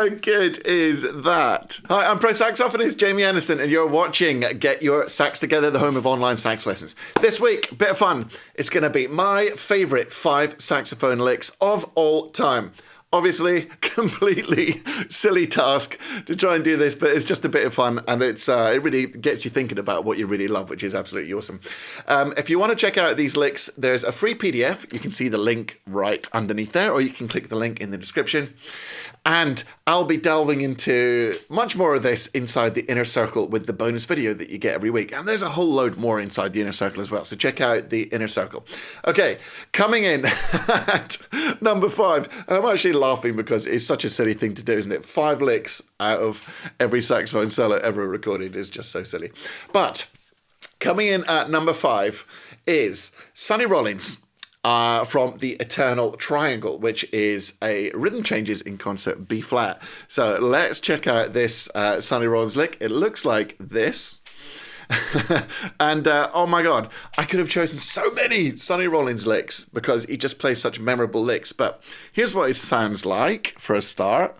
How good is that? Hi, I'm pro saxophonist Jamie Anderson, and you're watching Get Your Sax Together, the home of online sax lessons. This week, bit of fun. It's going to be my favourite 5 saxophone licks of all time. Obviously, completely silly task to try and do this, but it's just a bit of fun, and it really gets you thinking about what you really love, which is absolutely awesome. If you want to check out these licks, there's a free PDF. You can see the link right underneath there, or you can click the link in the description. And I'll be delving into much more of this inside the Inner Circle with the bonus video that you get every week. And there's a whole load more inside the Inner Circle as well. So check out the Inner Circle. Okay, coming in at number 5. And I'm actually laughing because it's such a silly thing to do, isn't it? 5 licks out of every saxophone solo ever recorded is just so silly. But coming in at number 5 is Sonny Rollins. From the Eternal Triangle, which is a rhythm changes in concert B flat. So let's check out this Sonny Rollins lick. It looks like this. And oh my God, I could have chosen so many Sonny Rollins licks because he just plays such memorable licks. But here's what it sounds like for a start.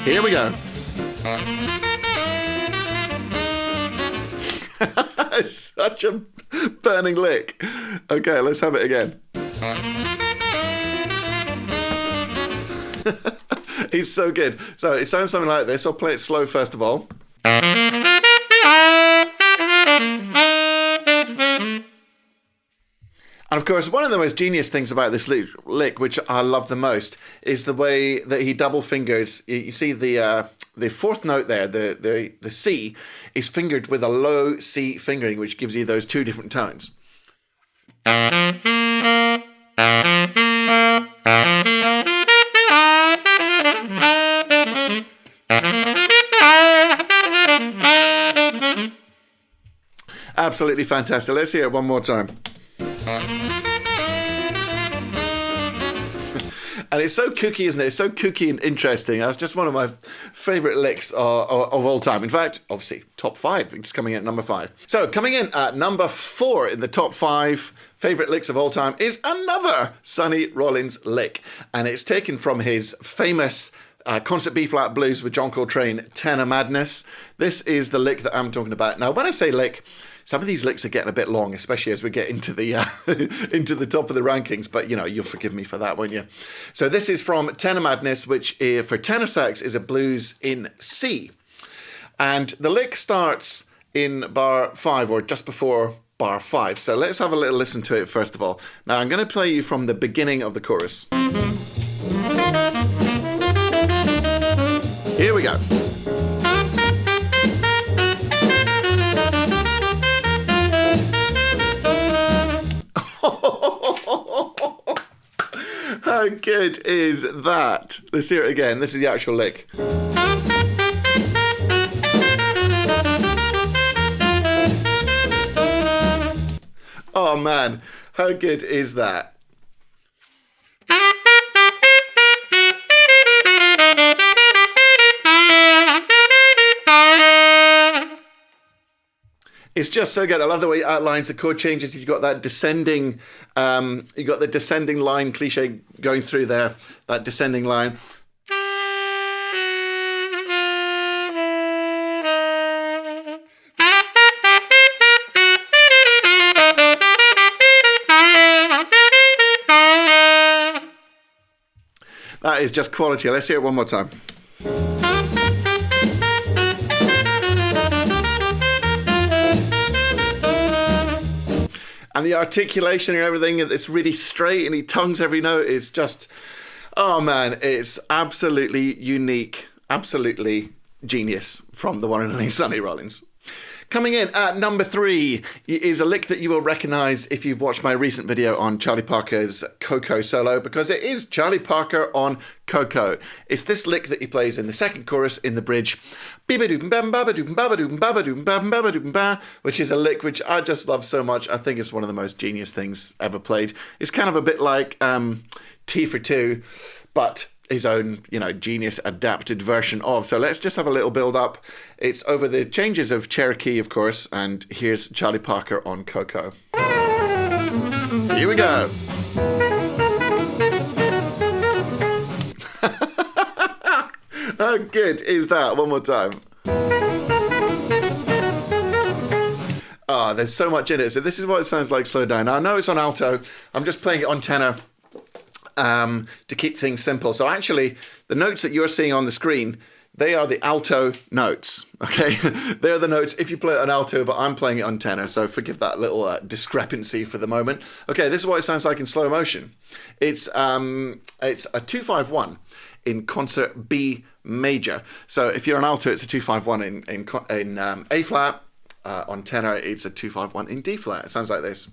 Here we go. It's such a burning lick. Okay, let's have it again. He's so good. So it sounds something like this. I'll play it slow first of all. And of course, one of the most genius things about this lick, which I love the most, is the way that he double fingers. You see the 4th note there, the C, is fingered with a low C fingering, which gives you those 2 different tones. Absolutely fantastic. Let's hear it one more time. And it's so kooky, isn't it? It's so kooky and interesting. That's just one of my favourite licks of all time. In fact, obviously, top 5. It's coming in at number 5. So coming in at number 4 in the top 5 favourite licks of all time is another Sonny Rollins lick. And it's taken from his famous concert B-flat blues with John Coltrane, Tenor Madness. This is the lick that I'm talking about. Now, when I say lick, some of these licks are getting a bit long, especially as we get into the into the top of the rankings. But, you know, you'll forgive me for that, won't you? So this is from Tenor Madness, which for tenor sax is a blues in C. And the lick starts in bar 5, or just before bar 5. So let's have a little listen to it first of all. Now, I'm going to play you from the beginning of the chorus. Here we go. How good is that? Let's hear it again. This is the actual lick. Oh man, how good is that? It's just so good. I love the way it outlines the chord changes. You've got that descending, you've got the descending line cliche going through there, that descending line. That is just quality. Let's hear it one more time. And the articulation and everything, it's really straight and he tongues every note. It's just, oh man, it's absolutely unique, absolutely genius from the one and only Sonny Rollins. Coming in at number 3 is a lick that you will recognise if you've watched my recent video on Charlie Parker's Koko solo, because it is Charlie Parker on Koko. It's this lick that he plays in the second chorus in the bridge, which is a lick which I just love so much. I think it's one of the most genius things ever played. It's kind of a bit like T for 2, but his own, genius adapted version of. So let's just have a little build up. It's over the changes of Cherokee, of course, and here's Charlie Parker on Koko. Here we go. How good is that? One more time. There's so much in it. So this is what it sounds like slowed down. Now, I know it's on alto. I'm just playing it on tenor to keep things simple. So actually, the notes that you're seeing on the screen, they are the alto notes, okay? They're the notes if you play it on alto, but I'm playing it on tenor, so forgive that little discrepancy for the moment. Okay, this is what it sounds like in slow motion. It's a 2-5-1 in concert B major. So if you're on alto, it's a 2-5-1 in A flat. On tenor, it's a 2-5-1 in D flat. It sounds like this.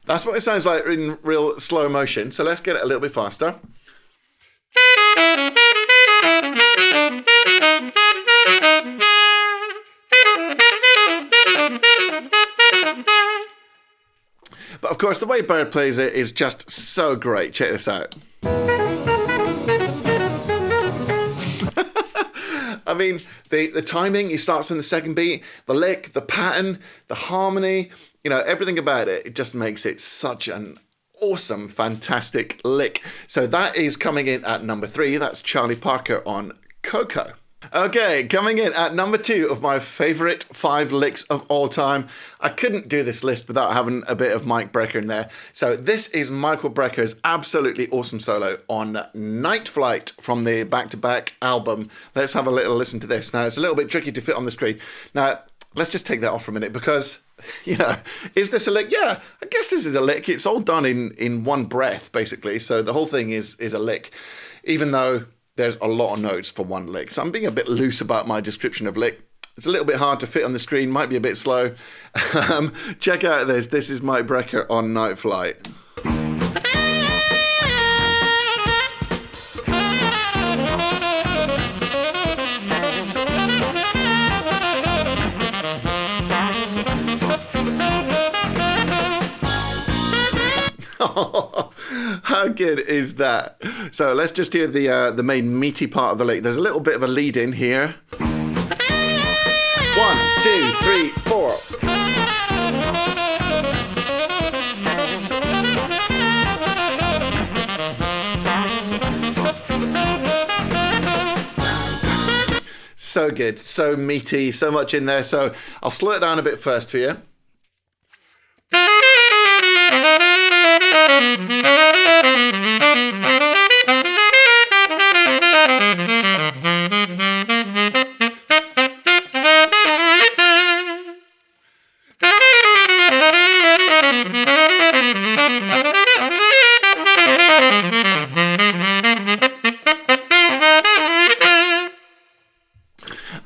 That's what it sounds like in real slow motion. So let's get it a little bit faster. But of course, the way Bird plays it is just so great. Check this out. I mean, the timing, he starts on the second beat, the lick, the pattern, the harmony, you know, everything about it, it just makes it such an awesome, fantastic lick. So that is coming in at number 3. That's Charlie Parker on Koko. Okay, coming in at number 2 of my favourite 5 licks of all time. I couldn't do this list without having a bit of Mike Brecker in there. So this is Michael Brecker's absolutely awesome solo on Night Flight from the Back to Back album. Let's have a little listen to this. Now, it's a little bit tricky to fit on the screen. Now, let's just take that off for a minute because, you know, is this a lick? Yeah, I guess this is a lick. It's all done in one breath, basically. So the whole thing is a lick, even though there's a lot of notes for one lick. So I'm being a bit loose about my description of lick. It's a little bit hard to fit on the screen, might be a bit slow. Check out this. This is Mike Brecker on Night Flight. How good is that? So let's just hear the main meaty part of the lick. There's a little bit of a lead in here. 1, 2, 3, 4. So good, so meaty, so much in there. So I'll slow it down a bit first for you.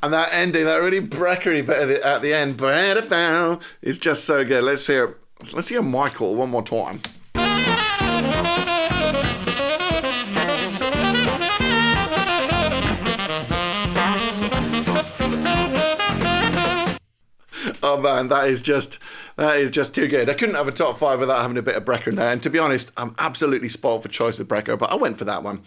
And that ending, that really Breckery bit at the end, is just so good. Let's hear Michael one more time. Oh man, that is just too good. I couldn't have a top 5 without having a bit of Brecker in there. And to be honest, I'm absolutely spoiled for choice with Brecker, but I went for that one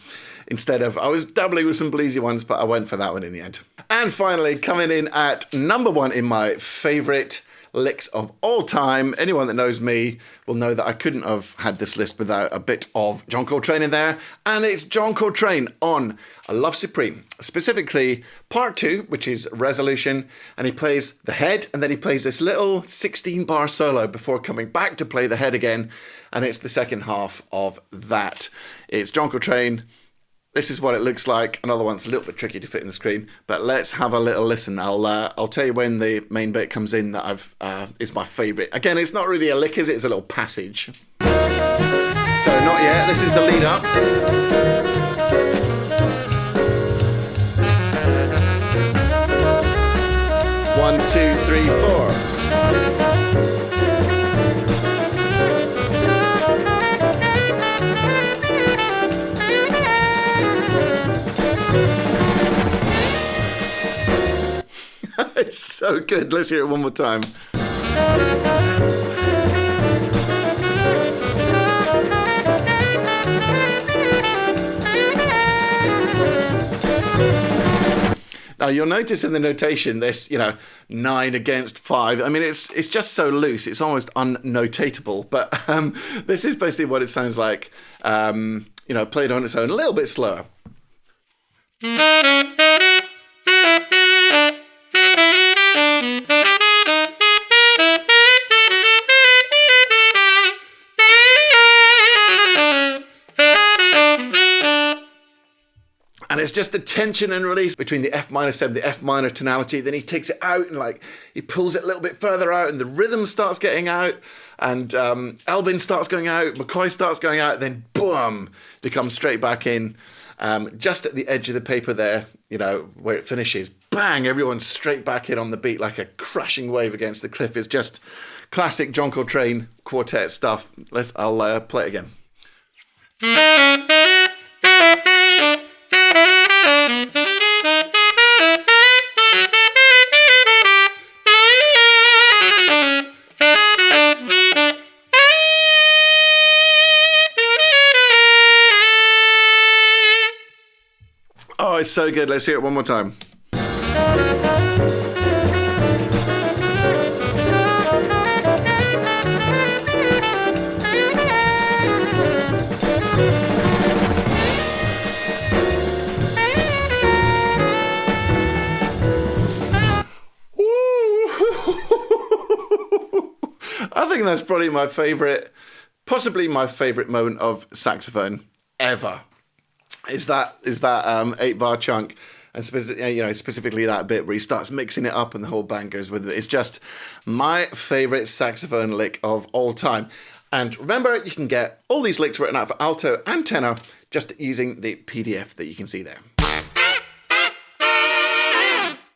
instead of, I was doubling with some bleezy ones, but I went for that one in the end. And finally, coming in at number 1 in my favourite licks of all time. Anyone that knows me will know that I couldn't have had this list without a bit of John Coltrane in there. And it's John Coltrane on A Love Supreme, specifically part 2, which is Resolution. And he plays the head, and then he plays this little 16-bar solo before coming back to play the head again. And it's the second half of that. It's John Coltrane. This is what it looks like. Another one's a little bit tricky to fit in the screen, but let's have a little listen. I'll tell you when the main bit comes in that is my favourite. Again, it's not really a lick, is it? It's a little passage. So not yet. This is the lead up. One, two, three, four. It's so good. Let's hear it one more time. Now you'll notice in the notation this, 9 against 5. I mean, it's just so loose, it's almost unnotatable. But this is basically what it sounds like, played on its own, a little bit slower. And it's just the tension and release between the F minor 7, the F minor tonality. Then he takes it out and he pulls it a little bit further out, and the rhythm starts getting out, and Elvin starts going out, McCoy starts going out, then boom, they come straight back in. Just at the edge of the paper there, where it finishes, bang, everyone's straight back in on the beat like a crashing wave against the cliff. It's just classic John Coltrane quartet stuff. I'll play it again. Oh, it's so good. Let's hear it one more time. I think that's probably my favorite, possibly my favorite moment of saxophone ever. Is that 8-bar chunk, and specifically that bit where he starts mixing it up and the whole band goes with it. It's just my favorite saxophone lick of all time. And remember, you can get all these licks written out for alto and tenor just using the PDF that you can see there.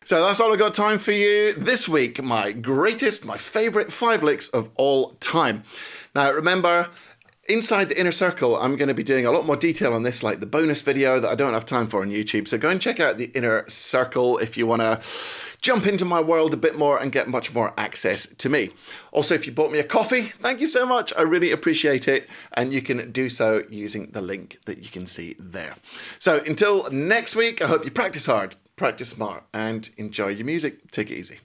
So that's all I've got time for you this week. My favorite 5 licks of all time. Now remember, inside the inner circle, I'm going to be doing a lot more detail on this, like the bonus video that I don't have time for on YouTube. So go and check out the inner circle if you want to jump into my world a bit more and get much more access to me. Also, if you bought me a coffee, thank you so much. I really appreciate it. And you can do so using the link that you can see there. So until next week, I hope you practice hard, practice smart, and enjoy your music. Take it easy.